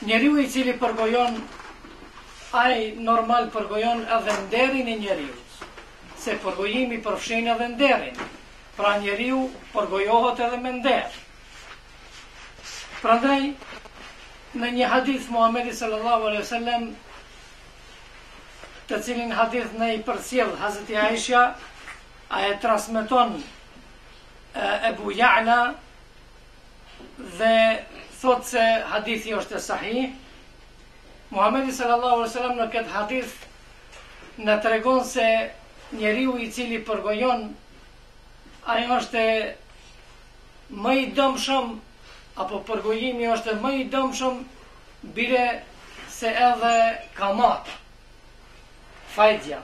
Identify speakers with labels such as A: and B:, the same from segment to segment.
A: Njeriu i cili përgojon, ai normal përgojon edhe nderin e njeriut, se përgojimi përfshin edhe nderin. Pra njeriu përgojohet edhe me nder. Prandaj, në një hadith Muhamedi sallallahu alaihi wasallam, të cilin hadith ne i përcjell Hazreti Aisha, e transmeton Ebu Ja'la dhe thot se hadithi është sahih. Muhamedi sallallahu alaihi wasallam në këtë hadith na tregon se njeriu i cili përgojon, ai është më i dëmshëm, apo përgojimi është më i dëmshëm bire se edhe kamat, fajdja.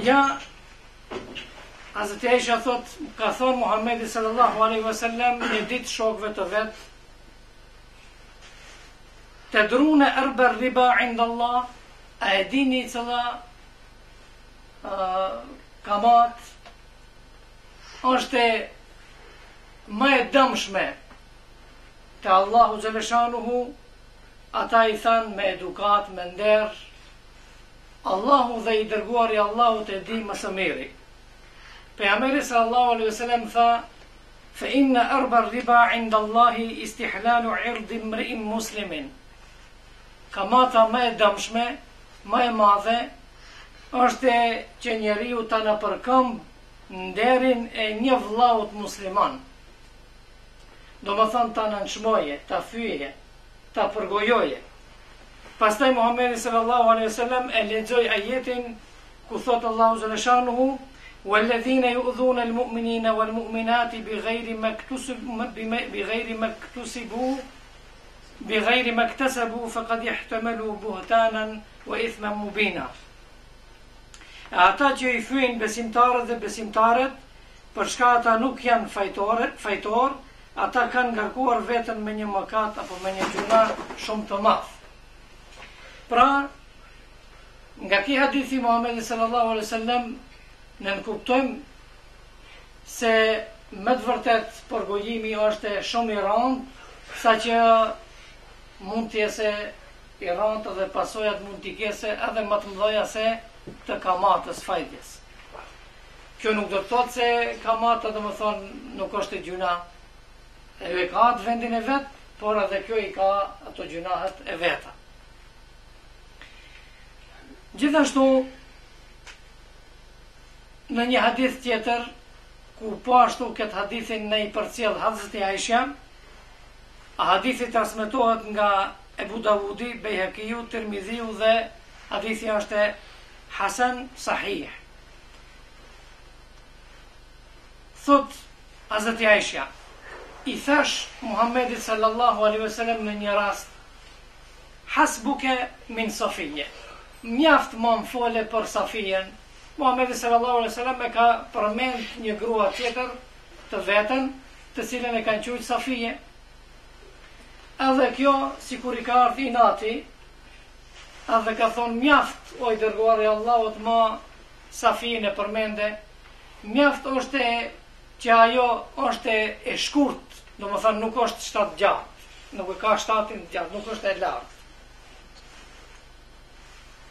A: Ja, Hazreti Aisha thot, ka thonë Muhamedi sallallahu alaihi wasallam një ditë shokëve të vet, tadruna arba riba inda Allah, a e dini cila kamat është më e dëmshme te Allahu xhaleshanuhu? Ata i thanë me edukat, me nder. Allahu dhe i dërguari Allahut e di më së miri. Pejgamberi sallallahu alaihi wasallam tha: fa inna arba riba inda Allahi istihlalu irdi imri'in muslimin. Kamata më e dëmshme, më e madhe, është që njeriu ta na përkëmb nderin e një vllaut musliman. Do më thonë ta nënçmoje, ta fyje, ta përgojoje. Pastaj Muhamedi sallallahu alaihi wasallam e lexoi ajetin ku thot Allahu xhaleshanuhu: "Walladhina yu'dhuna al-mu'minina wal-mu'minati bighayri maktasabu faqad ihtamalu buhtanan wa ithman mubina." Ata që i fyjnë besimtarët dhe besimtaret, për shka ata nuk janë fajtor, ata kanë ngarkuar veten me një mëkat apo me një gjuna shumë të madh. Pra, nga ky hadith i Muhamedit sallallahu alaihi wasallam ne kuptojmë se me të vërtet përgojimi është shumë i rëndë, saqë mund të jesë i rëndë dhe pasojat mund të kese edhe më të mëdha se të kamatës, fajdjes. Kjo nuk do të thotë se kamata, do të thonë, nuk është gjuna. E ka atë vendin e vet, por edhe kjo i ka ato gjunahet e veta. Gjithashtu, në një hadith tjetër, ku po ashtu këtë hadithin ne i përcjell Hazreti Aisha, a hadithi transmetohet nga Ebu Davudi, Bejhekiu, Tirmidhiu dhe hadithi është Hasan Sahih. Thot Hazreti Aisha, i thash Muhammedit sallallahu alaihi wasallam në një rast: hasbuke min Safije. Mjaft më fole për Safijen. Muhammedi sallallahu alaihi wasallam e ka përmend një grua tjetër të vetën, të cilën e kanë quajtur Safije. Edhe kjo, sikur i ka ardhur inati, edhe ka thonë mjaft, o i dërguari i Allahut, ma Safijen e përmende. Mjaft është që ajo është e shkurt, do më thënë nuk është shtatë gjatë, nuk e ka shtatin gjatë, nuk është e lartë.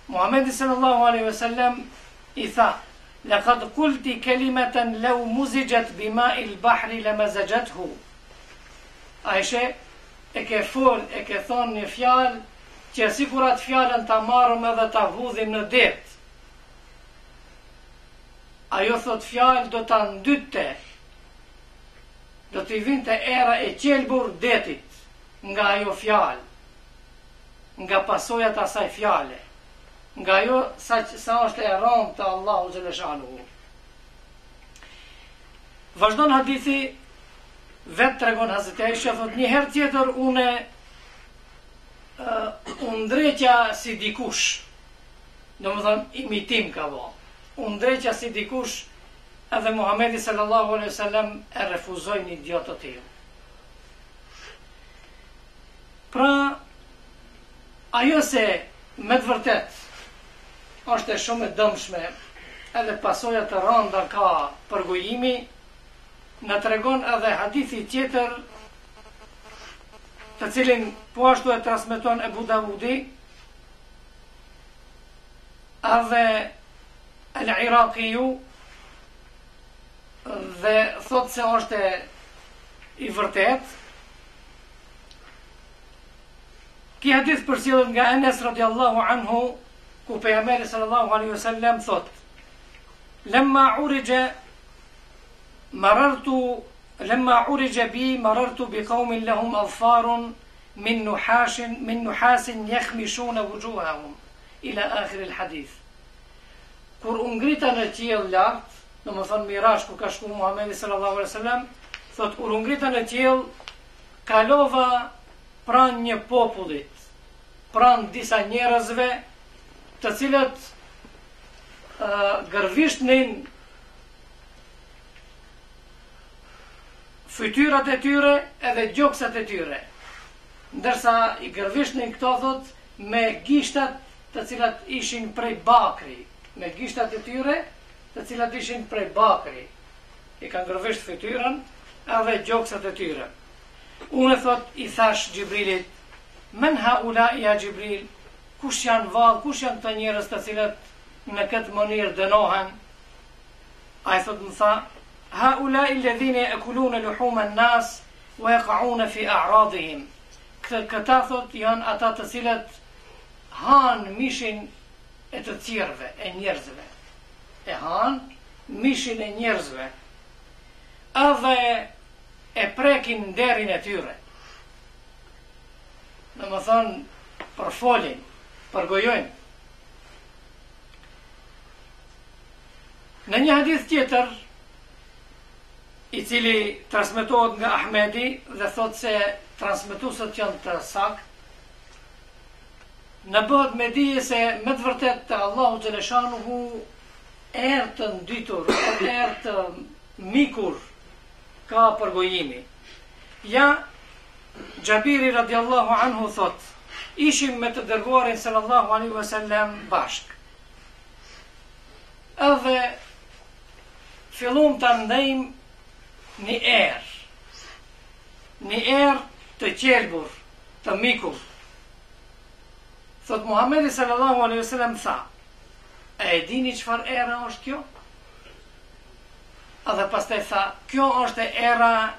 A: Muhammedi sallallahu alaihi wasallam i tha: laqad qulti kalimatan law muzijat bima'il bahri lamazajathu. Aisha, e ke thonë një fjalë që sikur atë fjalën ta marrëm edhe ta hudhim në det. Ajo thot fjalë do ta ndytte, do t'i vinte era e qelbur detit nga ajo fjalë, nga pasojat asaj fjale, nga ajo sa është e rëndë të Allahu xhaleshanuhu. Vazhdon hadithi, vetë tregon Hazreti Aisha, thot një herë tjetër unë ndreqa si dikush, do më thënë imitim ka bo, ndreqa si dikush, edhe Muhamedi sallallahu alaihi wasallam e refuzoi një idiot të tillë. Pra, ajo se me të vërtet është shumë e dëmshme, edhe pasojat të rënda ka përgojimi, na tregon edhe hadithi tjetër të cilin po ashtu e transmeton Ebu Davudi, edhe Al-Iraqiju, dhe thot se është i vërtet. Ki hadith përcjellet nga Enes radiallahu anhu, ku pejgamberi sallallahu alaihi wasallam thot: "Lamma urija bi marartu bi qaumin lahum adfarun min nuhasin yakhmishuna wujuhahum ila akhir al-hadith." Kur u ngrita në qiell lart, domethënë Mirash ku ka shku Muhamedi sallallahu alaihi wasallam, thot kur u ngrita në qiell, kalova pranë një popullit, pranë disa njerëzve, të cilët gërvishtnin fytyrat e tyre edhe gjoksat e tyre, ndërsa i gërvishtnin këto thot me gishtat të cilat ishin prej bakri, me gishtat e tyre të cilat ishin prej bakri, i kanë gërvisht fytyrën edhe gjoksat e tyre. Unë thot i thash Gjibrilit: "Men haula ja Gjibril, kush janë vallë, kush janë të njerëz të cilët në këtë mënyrë dënohen?" Ai thot më tha: "Haula alladhina yakuluna luhuma an-nas wa yaqauna fi a'radihim." Këta thot janë ata të cilët han mishin e të tjerëve, e njerëzve. E han mishin e njerëzve, edhe e prekin nderin e tyre. Në më thonë, përfolin, përgojojnë. Në një hadith tjetër, i cili transmetohet nga Ahmedi dhe thot se transmetuesët janë të sakt, në bëhet me dije se me të vërtet të Allahu Xhaleshanuhu erë të ndytur, erë të mikur ka përgojimi. Ja, Gjabiri radiallahu anhu thot: "Ishim me të dërguarin sallallahu alaihi wasallam bashk. Edhe fillum të ndejmë një erë të qelbur, të mikur." Thot Muhamedi sallallahu alaihi wasallam tha: "A e dini çfarë era është kjo?" Edhe pastaj tha: "Kjo është era,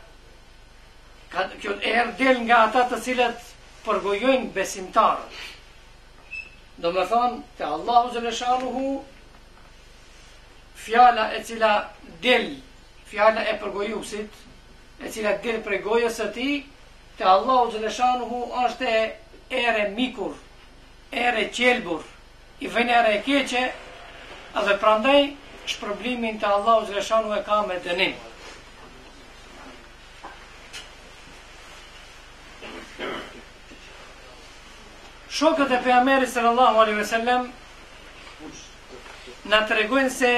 A: kjo erë del nga ata të cilët përgojojnë besimtarët." Do me thonë, te Allahu Xhaleshanuhu, fjala e cila del, fjala e përgojuesit, e cila del prej gojës së tij, te Allahu Xhaleshanuhu është erë mikur, erë qelbur, i vjen erë e keqe, edhe prandaj shpërblimin te Allahu Xhaleshanuhu e ka me dënim. Shokët e pejgamberit sallallahu alaihi wasallam na tregojnë se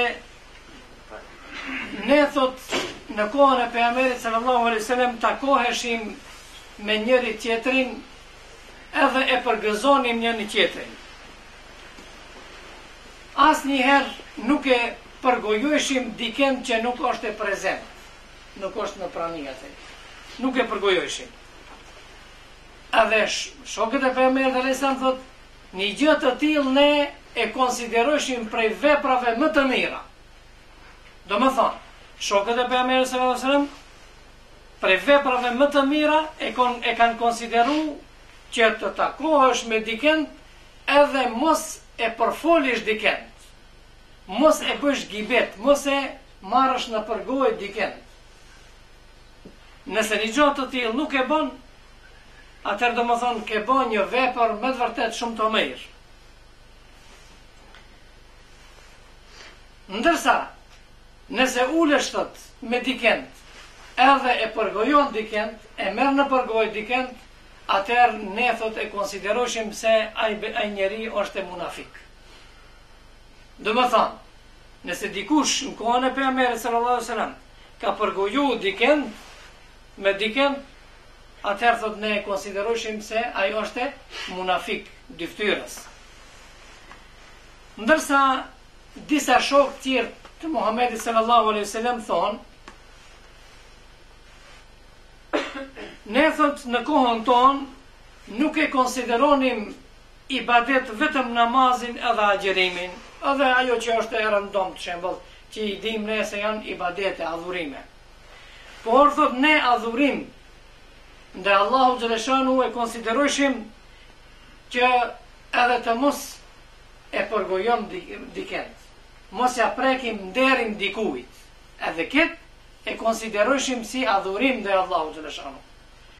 A: ne thot në kohën e pejgamberit sallallahu alaihi wasallam takoheshim me njëri tjetrin edhe e përgëzonim njëri tjetrin. Asnjëherë nuk e përgojojshim dikën që nuk është e prezent, nuk është në prani atë. Nuk e përgojojshim. Edhe shokët e pejgamberit alayhis salam thot, një gjë të tillë ne e konsiderojshim prej veprave më të mira. Do më thonë, shokët e pejgamberit sallallahu alaihi wasallam prej veprave më të mira e kanë konsideru që të takohesh me dikën edhe mos e përfolish dikën, mos e bësh gibet, mos e marrësh në përgojë dikën. Nëse një gjë të tillë nuk e bën, atëherë do më thonë ke bën një vepër me të vërtet shumë të mirë. Ndërsa, nëse ulesh thot me dikën, edhe e përgojon dikën, e merr në përgojë dikën, atëherë ne thot e konsideroshim se ai njeri është e munafik. Do më thonë, nëse dikush në kohën e pejgamberit sallallahu alaihi wasallam ka përgoju dikën me dikën, atëherë thot ne e konsideroshim se ai është munafik, dyftyrës. Ndërsa disa shokë tjerë të Muhamedit sallallahu alaihi wasallam thonë, Ne thot në kohën tonë nuk e konsideronim ibadet vetëm namazin edhe agjerimin, edhe ajo që është e rëndom të shembull, që i dim ne se janë ibadete, adhurime. Por thot ne adhurim ndë Allahu xhaleshanu e konsiderojshim që edhe të mos e përgojom dikend, mos ja prekim nderin dikujt, edhe këtë e konsiderojshim si adhurim ndë Allahu xhaleshanu.